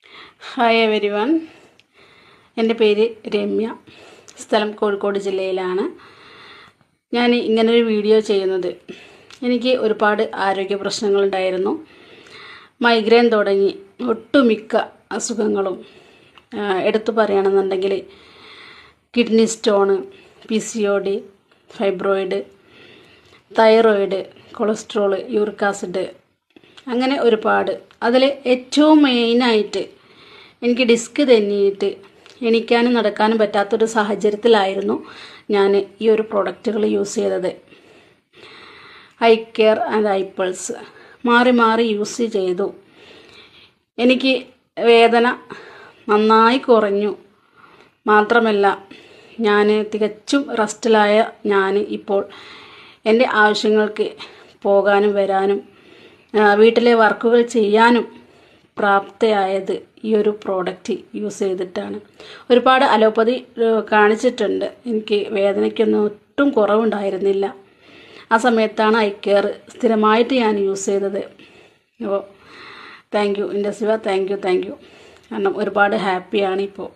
Hi everyone, എൻ്റെ പേര് രമ്യ. സ്ഥലം കോഴിക്കോട് ജില്ലയിലാണ്. ഞാൻ ഇങ്ങനൊരു വീഡിയോ ചെയ്യുന്നത്, എനിക്ക് ഒരുപാട് ആരോഗ്യ പ്രശ്നങ്ങളുണ്ടായിരുന്നു. മൈഗ്രെയിൻ തുടങ്ങി ഒട്ടുമിക്ക അസുഖങ്ങളും എടുത്തു പറയുകയാണെന്നുണ്ടെങ്കിൽ kidney stone, PCOD, fibroid, thyroid, cholesterol, uric acid, അങ്ങനെ ഒരുപാട്. അതിൽ ഏറ്റവും മെയിനായിട്ട് എനിക്ക് ഡിസ്ക് തെന്നിയിട്ട് എണീക്കാനും നടക്കാനും പറ്റാത്തൊരു സാഹചര്യത്തിലായിരുന്നു ഞാൻ ഈ ഒരു പ്രോഡക്റ്റുകൾ യൂസ് ചെയ്തത്. ഐ കെയർ ആൻഡ് ഐപ്പിൾസ് മാറി മാറി യൂസ് ചെയ്തു. എനിക്ക് വേദന നന്നായി കുറഞ്ഞു. മാത്രമല്ല, ഞാൻ തികച്ചും റെസ്റ്റിലായ ഞാൻ ഇപ്പോൾ എൻ്റെ ആവശ്യങ്ങൾക്ക് പോകാനും വരാനും വീട്ടിലെ വർക്കുകൾ ചെയ്യാനും പ്രാപ്തയായത് ഈ ഒരു പ്രോഡക്റ്റ് യൂസ് ചെയ്തിട്ടാണ്. ഒരുപാട് അലോപ്പതി കാണിച്ചിട്ടുണ്ട്. എനിക്ക് വേദനയ്ക്കൊന്നും ഒട്ടും കുറവുണ്ടായിരുന്നില്ല. ആ സമയത്താണ് ഐ കെയർ സ്ഥിരമായിട്ട് ഞാൻ യൂസ് ചെയ്തത്. അപ്പോൾ thank you Indusviva, thank you. കാരണം ഒരുപാട് ഹാപ്പിയാണ് ഇപ്പോൾ.